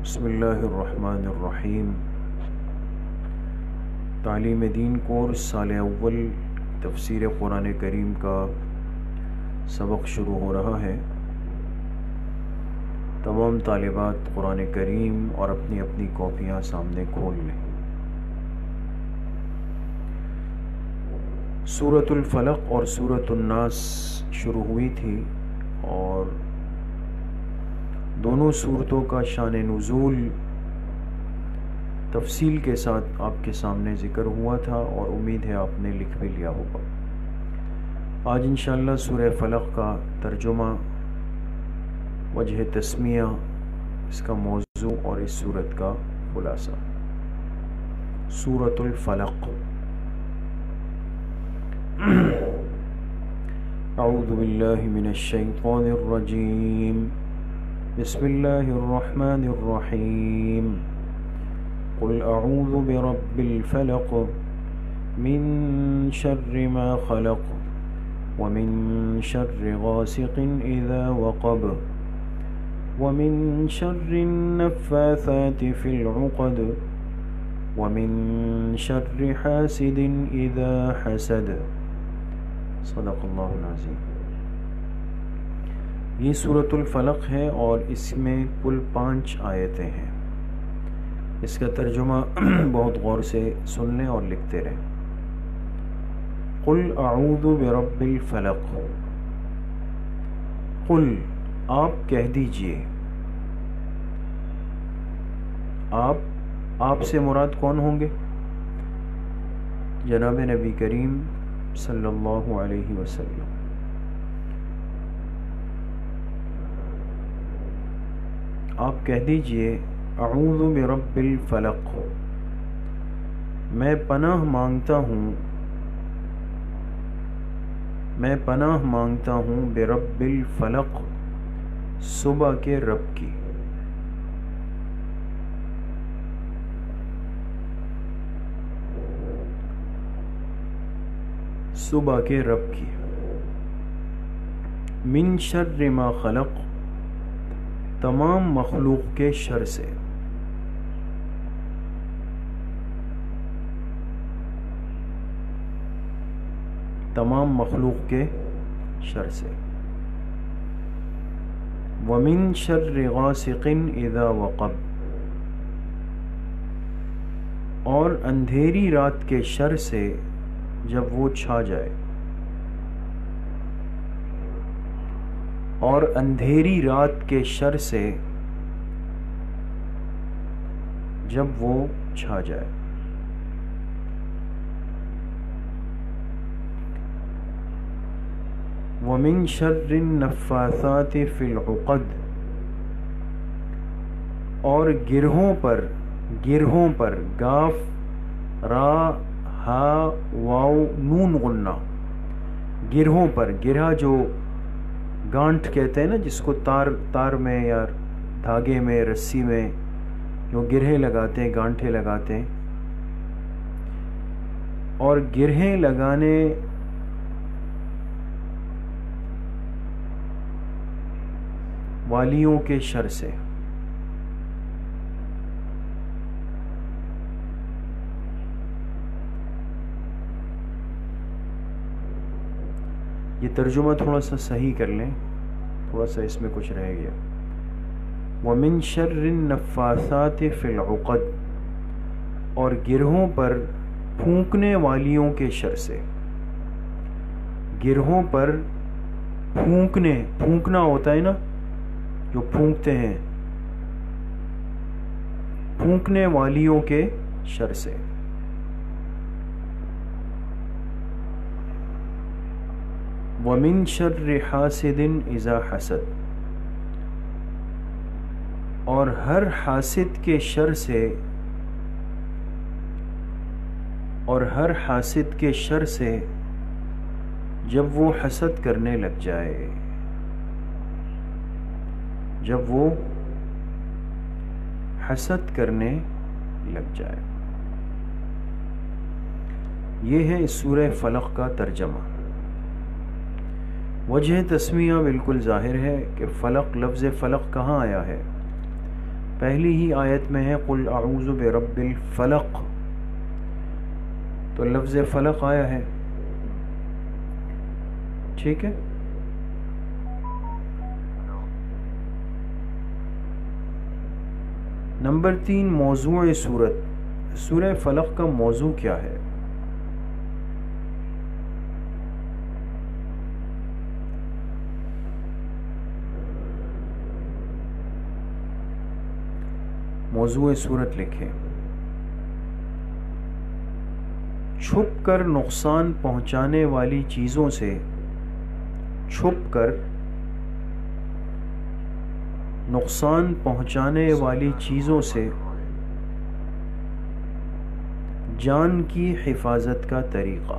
بسم اللہ الرحمن الرحیم۔ تعلیم دین کورس سال اول تفسیر قرآن کریم کا سبق شروع ہو رہا ہے۔ تمام طالبات قرآن کریم اور اپنی اپنی کاپیاں سامنے کھول لیں۔ سورۃ الفلق اور سورۃ الناس شروع ہوئی تھی اور دونوں صورتوں کا شان نزول تفصیل کے ساتھ آپ کے سامنے ذکر ہوا تھا اور امید ہے آپ نے لکھ بھی لیا ہوگا۔ آج انشاءاللہ سورہ فلق کا ترجمہ، وجہ تسمیہ، اس کا موضوع اور اس سورت کا خلاصہ۔ سورۃ الفلق۔ اعوذ باللہ من الشیطان الرجیم، بسم اللہ الرحمن الرحیم۔ قل اعوذ برب الفلق من شر ما خلق ومن شر غاسق اذا وقب ومن شر النفاثات في العقد ومن شر حاسد اذا حسد۔ صدق اللہ العظیم۔ یہ سورۃ الفلق ہے اور اس میں کل 5 آیتیں ہیں۔ اس کا ترجمہ بہت غور سے سن لیں اور لکھتے رہیں۔ قل اعوذ برب الفلق۔ قل، آپ کہہ دیجئے۔ آپ سے مراد کون ہوں گے؟ جناب نبی کریم صلی اللہ علیہ وسلم۔ آپ کہہ دیجئے اعوذ برب الفلق، میں پناہ مانگتا ہوں برب الفلق، صبح کے رب کی۔ صبح کے رب کی۔ من شر ما خلق، تمام مخلوق کے شر سے۔ تمام مخلوق کے شر سے۔ ومن شر غاسق اذا وقب، اور اندھیری رات کے شر سے جب وہ چھا جائے۔ اور اندھیری رات کے شر سے جب وہ چھا جائے۔ ومن شر النفاثات فی العقد، اور گرہوں پر گاف را ہا واو نون غنہ، گرہوں پر، گرہ جو گانٹھ کہتے ہیں نا، جس کو تار میں یا دھاگے میں، رسی میں جو گرہیں لگاتے ہیں، گانٹھیں لگاتے ہیں، اور گرہیں لگانے والیوں کے شر سے۔ یہ ترجمہ تھوڑا سا صحیح کر لیں، تھوڑا سا اس میں کچھ رہ گیا۔ وَمِن شَرِّ النَّفَّاثَاتِ فِي الْعُقَدِ، اور گرہوں پر پھونکنے والیوں کے شر سے۔ گرہوں پر پھونکنا ہوتا ہے نا، جو پھونکتے ہیں، پھونکنے والیوں کے شر سے۔ وَمِن شَرِّ حَاسِدٍ إِذَا حَسَدَ، اور ہر حاسد کے شر سے، جب وہ حسد کرنے لگ جائے۔ جب وہ حسد کرنے لگ جائے۔ یہ ہے اس سورہ فلق کا ترجمہ۔ وجہ تسمیہ بالکل ظاہر ہے کہ فلق، لفظ فلق کہاں آیا ہے؟ پہلی ہی آیت میں ہے قل اعوذ برب الفلق، تو لفظ فلق آیا ہے، ٹھیک ہے. نمبر 3 موضوع سورت. سورہ فلق کا موضوع کیا ہے؟ موضوع سورت لکھیں. چھپ کر نقصان پہنچانے والی چیزوں سے، چھپ کر نقصان پہنچانے والی چیزوں سے جان کی حفاظت کا طریقہ.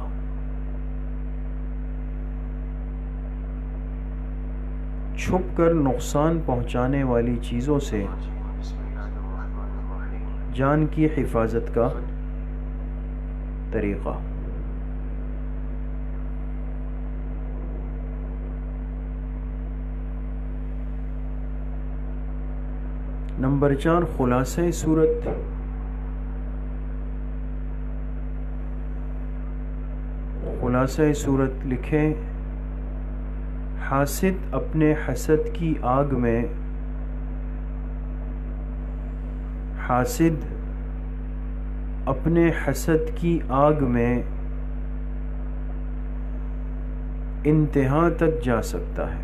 چھپ کر نقصان پہنچانے والی چیزوں سے جان کی حفاظت کا طریقہ. نمبر 4 خلاصہ سورت. خلاصہ سورت لکھیں. حاسد اپنے حسد کی آگ میں، حاسد اپنے حسد کی آگ میں انتہا تک جا سکتا ہے.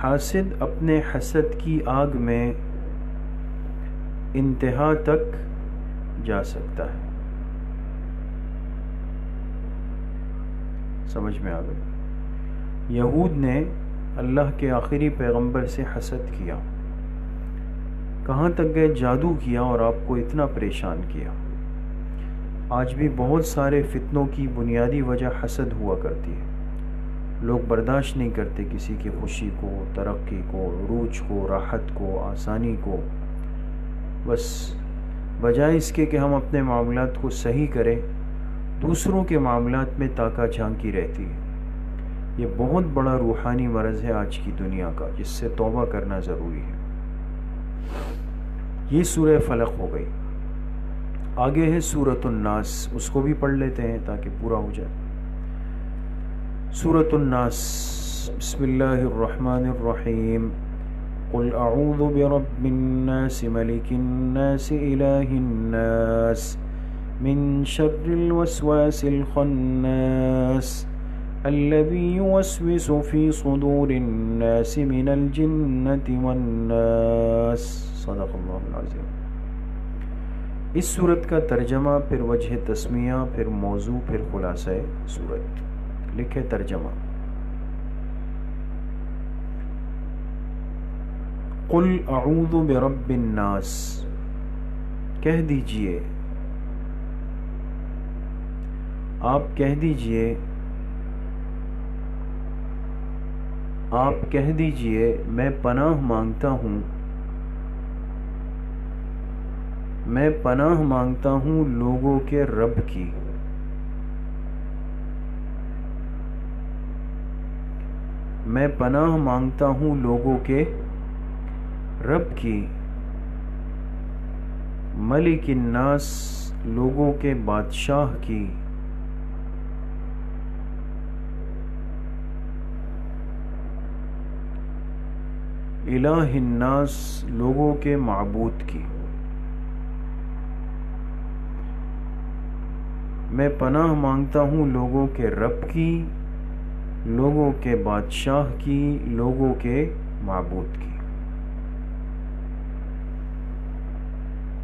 حاسد اپنے حسد کی آگ میں انتہا تک جا سکتا ہے. سمجھ میں آ گئی. یہود نے اللہ کے آخری پیغمبر سے حسد کیا، کہاں تک گئے، جادو کیا اور آپ کو اتنا پریشان کیا. آج بھی بہت سارے فتنوں کی بنیادی وجہ حسد ہوا کرتی ہے. لوگ برداشت نہیں کرتے کسی کی خوشی کو، ترقی کو، عروج کو، راحت کو، آسانی کو. بس بجائے اس کے کہ ہم اپنے معاملات کو صحیح کریں، دوسروں کے معاملات میں تاکہ جھانکی رہتی ہے. یہ بہت بڑا روحانی مرض ہے آج کی دنیا کا، جس سے توبہ کرنا ضروری ہے. یہ سورہ فلق ہو گئی. آگے ہے سورۃ الناس، اس کو بھی پڑھ لیتے ہیں تاکہ پورا ہو جائے. سورۃ الناس. بسم اللہ الرحمن الرحیم. قل اعوذ برب الناس ملک الناس الہ الناس من شر الوسواس الخناس الذي يوسوس في صدور الناس من الجنة والناس. صدق اللہ العظیم. اس سورت کا ترجمہ، پھر وجہ تسمیہ، پھر موضوع، پھر خلاصہ سورت. لکھے ترجمہ. قل اعوذ برب الناس، کہہ دیجئے، آپ کہہ دیجئے، آپ کہہ دیجئے میں پناہ مانگتا ہوں، میں پناہ مانگتا ہوں لوگوں کے رب کی. میں پناہ مانگتا ہوں لوگوں کے رب کی. ملک الناس، لوگوں کے بادشاہ کی. الہ الناس، لوگوں کے معبود کی. میں پناہ مانگتا ہوں لوگوں کے رب کی، لوگوں کے بادشاہ کی، لوگوں کے معبود کی.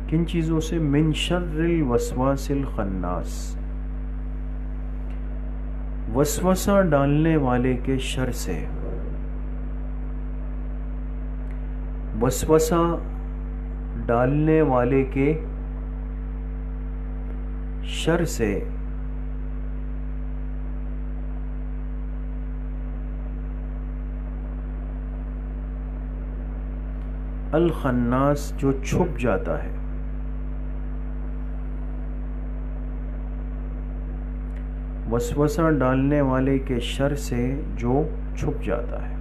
کن چیزوں سے؟ من شر الوسواس الخناس، وسوسہ ڈالنے والے کے شر سے. وسوسہ ڈالنے والے کے شر سے. الخناس، جو چھپ جاتا ہے. وسوسہ ڈالنے والے کے شر سے جو چھپ جاتا ہے.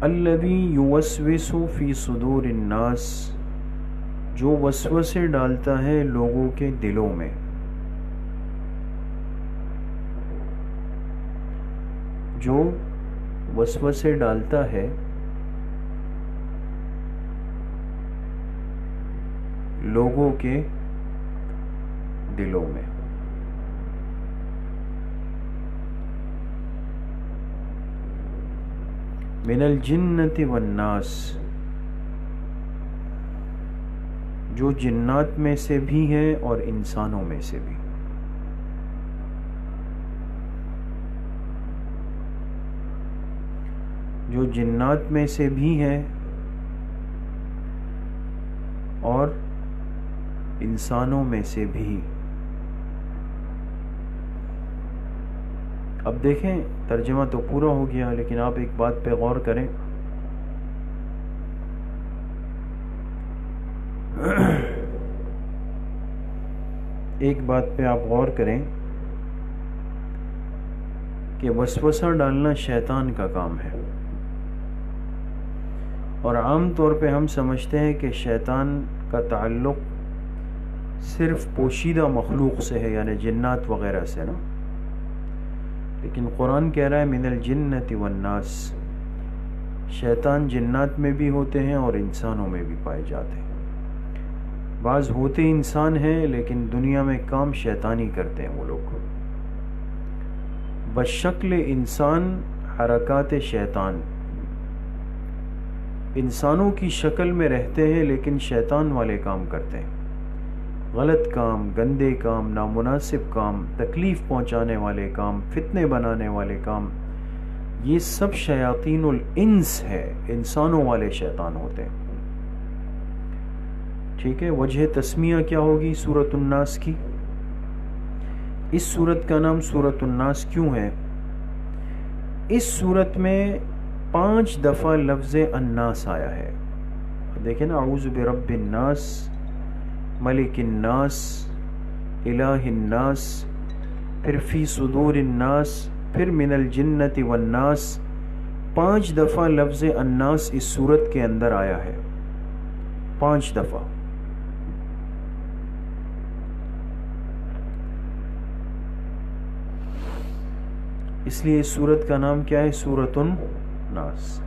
الذی یوسوس فی صدور الناس، جو وسوسے ڈالتا ہے لوگوں کے دلوں میں. جو وسوسے ڈالتا ہے لوگوں کے دلوں میں. من الجنۃ والناس، جو جنات میں سے بھی ہے اور انسانوں میں سے بھی. جو جنات میں سے بھی ہے اور انسانوں میں سے بھی. اب دیکھیں ترجمہ تو پورا ہو گیا، لیکن آپ ایک بات پہ غور کریں. ایک بات پہ آپ غور کریں کہ وسوسہ ڈالنا شیطان کا کام ہے، اور عام طور پہ ہم سمجھتے ہیں کہ شیطان کا تعلق صرف پوشیدہ مخلوق سے ہے، یعنی جنات وغیرہ سے نا. لیکن قرآن کہہ رہا ہے من الجنۃ والناس، شیطان جنات میں بھی ہوتے ہیں اور انسانوں میں بھی پائے جاتے ہیں. بعض ہوتے انسان ہیں لیکن دنیا میں کام شیطانی کرتے ہیں وہ لوگ. بشکل انسان حرکات شیطان، انسانوں کی شکل میں رہتے ہیں لیکن شیطان والے کام کرتے ہیں. غلط کام، گندے کام، نامناسب کام، تکلیف پہنچانے والے کام، فتنے بنانے والے کام، یہ سب شیاطین الانس ہے، انسانوں والے شیطان ہوتے ہیں. ٹھیک ہے. وجہ تسمیہ کیا ہوگی سورۃ الناس کی؟ اس سورت کا نام سورۃ الناس کیوں ہے؟ اس سورت میں 5 دفعہ لفظ الناس آیا ہے. دیکھیں نا، اعوذ برب الناس، ملک الناس، الہ الناس، پھر فی صدور الناس، پھر من الجنۃ والناس. 5 دفعہ لفظ الناس اس سورت کے اندر آیا ہے. 5 دفعہ. اس لیے اس سورت کا نام کیا ہے؟ سورۃ الناس.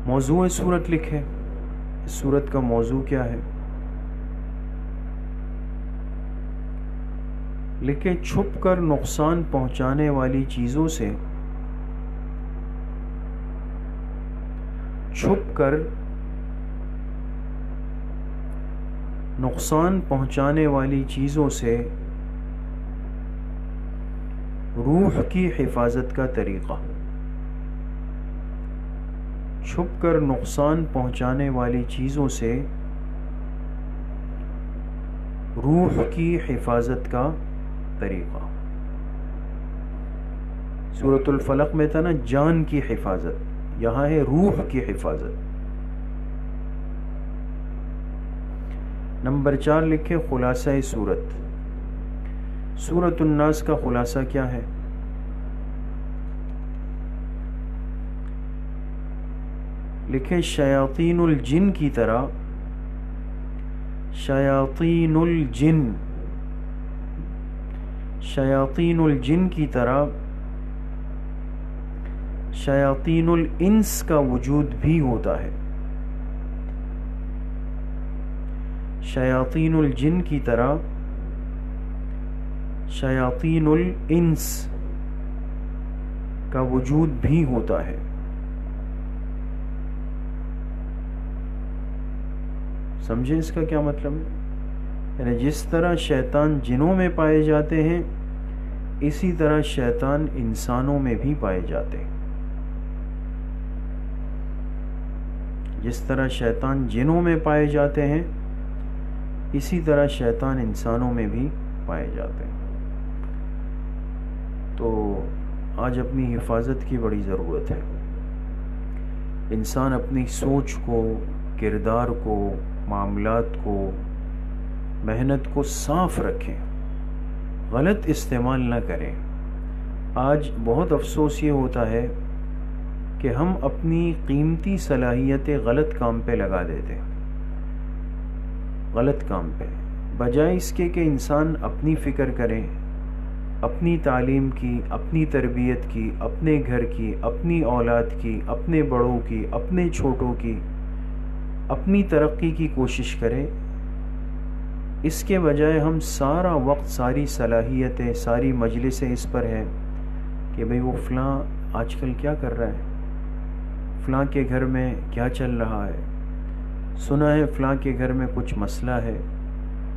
موضوع سورت لکھے. اس سورت کا موضوع کیا ہے؟ لکھے چھپ کر نقصان پہنچانے والی چیزوں سے، چھپ کر نقصان پہنچانے والی چیزوں سے روح کی حفاظت کا طریقہ. چھپ کر نقصان پہنچانے والی چیزوں سے روح کی حفاظت کا طریقہ. سورۃ الفلق میں تھا نا جان کی حفاظت، یہاں ہے روح کی حفاظت. نمبر 4 لکھے خلاصہ سورت. سورۃ الناس کا خلاصہ کیا ہے؟ لکھے شیاطین الجن کی طرح، شیاطین الجن، شیاطین الجن کی طرح شیاطین الانس کا وجود بھی ہوتا ہے. شیاطین الجن کی طرح شیاطین الانس کا وجود بھی ہوتا ہے. سمجھے اس کا کیا مطلب ہے؟ یعنی جس طرح شیطان جنوں میں پائے جاتے ہیں، اسی طرح شیطان انسانوں میں بھی پائے جاتے ہیں. جس طرح شیطان جنوں میں پائے جاتے ہیں، اسی طرح شیطان انسانوں میں بھی پائے جاتے ہیں. تو آج اپنی حفاظت کی بڑی ضرورت ہے. انسان اپنی سوچ کو، کردار کو، معاملات کو، محنت کو صاف رکھیں، غلط استعمال نہ کریں۔ آج بہت افسوس یہ ہوتا ہے کہ ہم اپنی قیمتی صلاحیتیں غلط کام پہ لگا دیتے ہیں، غلط کام پہ، بجائے اس کے کہ انسان اپنی فکر کرے، اپنی تعلیم کی، اپنی تربیت کی، اپنے گھر کی، اپنی اولاد کی، اپنے بڑوں کی، اپنے چھوٹوں کی، اپنی ترقی کی کوشش کرے۔ اس کے بجائے ہم سارا وقت، ساری صلاحیتیں، ساری مجلسیں اس پر ہیں کہ بھئی وہ فلاں آج کل کیا کر رہا ہے، فلاں کے گھر میں کیا چل رہا ہے، سنا ہے فلاں کے گھر میں کچھ مسئلہ ہے،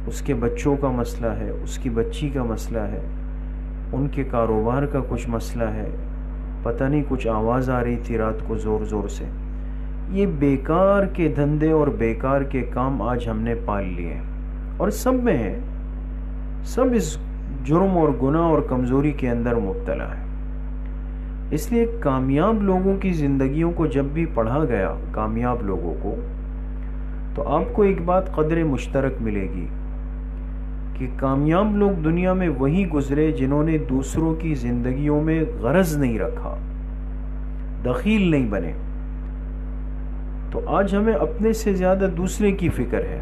اس کے بچوں کا مسئلہ ہے، اس کی بچی کا مسئلہ ہے، ان کے کاروبار کا کچھ مسئلہ ہے، پتہ نہیں کچھ آواز آ رہی تھی رات کو زور زور سے۔ یہ بیکار کے دھندے اور بیکار کے کام آج ہم نے پال لیے ہیں، اور سب میں ہیں، سب اس جرم اور گناہ اور کمزوری کے اندر مبتلا ہے۔ اس لیے کامیاب لوگوں کی زندگیوں کو جب بھی پڑھا گیا، کامیاب لوگوں کو، تو آپ کو ایک بات قدر مشترک ملے گی کہ کامیاب لوگ دنیا میں وہی گزرے جنہوں نے دوسروں کی زندگیوں میں غرض نہیں رکھا، دخیل نہیں بنے۔ تو آج ہمیں اپنے سے زیادہ دوسرے کی فکر ہے،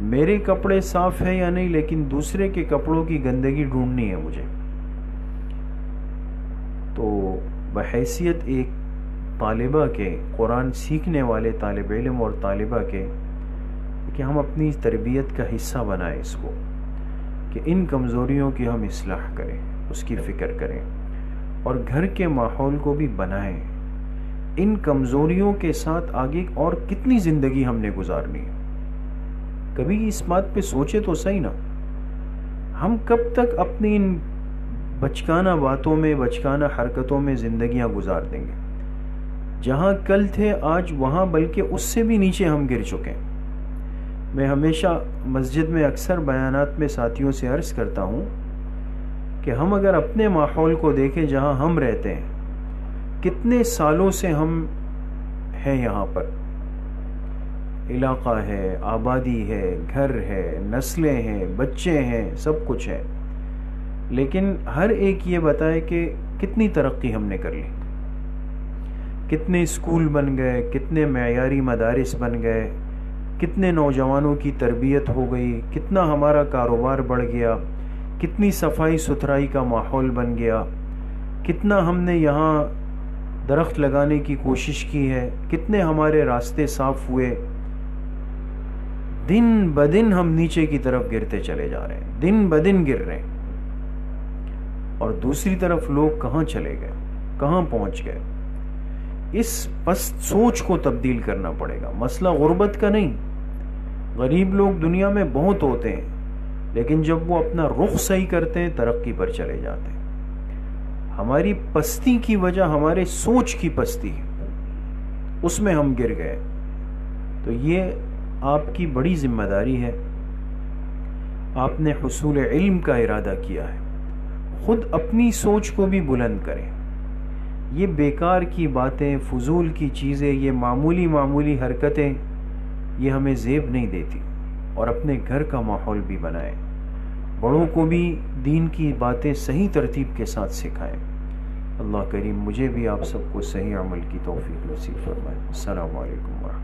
میرے کپڑے صاف ہیں یا نہیں، لیکن دوسرے کے کپڑوں کی گندگی ڈھونڈنی ہے مجھے۔ تو بحیثیت ایک طالبہ کے، قرآن سیکھنے والے طالب علم اور طالبہ کے، کہ ہم اپنی تربیت کا حصہ بنائیں اس کو، کہ ان کمزوریوں کی ہم اصلاح کریں، اس کی فکر کریں، اور گھر کے ماحول کو بھی بنائیں۔ ان کمزوریوں کے ساتھ آگے اور کتنی زندگی ہم نے گزارنی ہے، کبھی اس بات پہ سوچے تو صحیح نا، ہم کب تک اپنی ان بچکانہ باتوں میں، بچکانہ حرکتوں میں زندگیاں گزار دیں گے؟ جہاں کل تھے آج وہاں، بلکہ اس سے بھی نیچے ہم گر چکے ہیں۔ میں ہمیشہ مسجد میں اکثر بیانات میں ساتھیوں سے عرض کرتا ہوں کہ ہم اگر اپنے ماحول کو دیکھیں جہاں ہم رہتے ہیں، کتنے سالوں سے ہم ہیں یہاں پر، علاقہ ہے، آبادی ہے، گھر ہے، نسلیں ہیں، بچے ہیں، سب کچھ ہے، لیکن ہر ایک یہ بتائے کہ کتنی ترقی ہم نے کر لی، کتنے اسکول بن گئے، کتنے معیاری مدارس بن گئے، کتنے نوجوانوں کی تربیت ہو گئی، کتنا ہمارا کاروبار بڑھ گیا، کتنی صفائی ستھرائی کا ماحول بن گیا، کتنا ہم نے یہاں درخت لگانے کی کوشش کی ہے، کتنے ہمارے راستے صاف ہوئے۔ دن بدن ہم نیچے کی طرف گرتے چلے جا رہے ہیں، دن بدن گر رہے ہیں، اور دوسری طرف لوگ کہاں چلے گئے، کہاں پہنچ گئے۔ اس پست سوچ کو تبدیل کرنا پڑے گا۔ مسئلہ غربت کا نہیں، غریب لوگ دنیا میں بہت ہوتے ہیں، لیکن جب وہ اپنا رخ صحیح کرتے ہیں ترقی پر چلے جاتے ہیں۔ ہماری پستی کی وجہ ہمارے سوچ کی پستی ہے، اس میں ہم گر گئے۔ تو یہ آپ کی بڑی ذمہ داری ہے، آپ نے حصول علم کا ارادہ کیا ہے، خود اپنی سوچ کو بھی بلند کریں۔ یہ بیکار کی باتیں، فضول کی چیزیں، یہ معمولی معمولی حرکتیں، یہ ہمیں زیب نہیں دیتی، اور اپنے گھر کا ماحول بھی بنائیں، بڑوں کو بھی دین کی باتیں صحیح ترتیب کے ساتھ سکھائیں۔ اللہ کریم مجھے بھی آپ سب کو صحیح عمل کی توفیق نصیب فرمائے۔ السلام علیکم ورحمۃ اللہ۔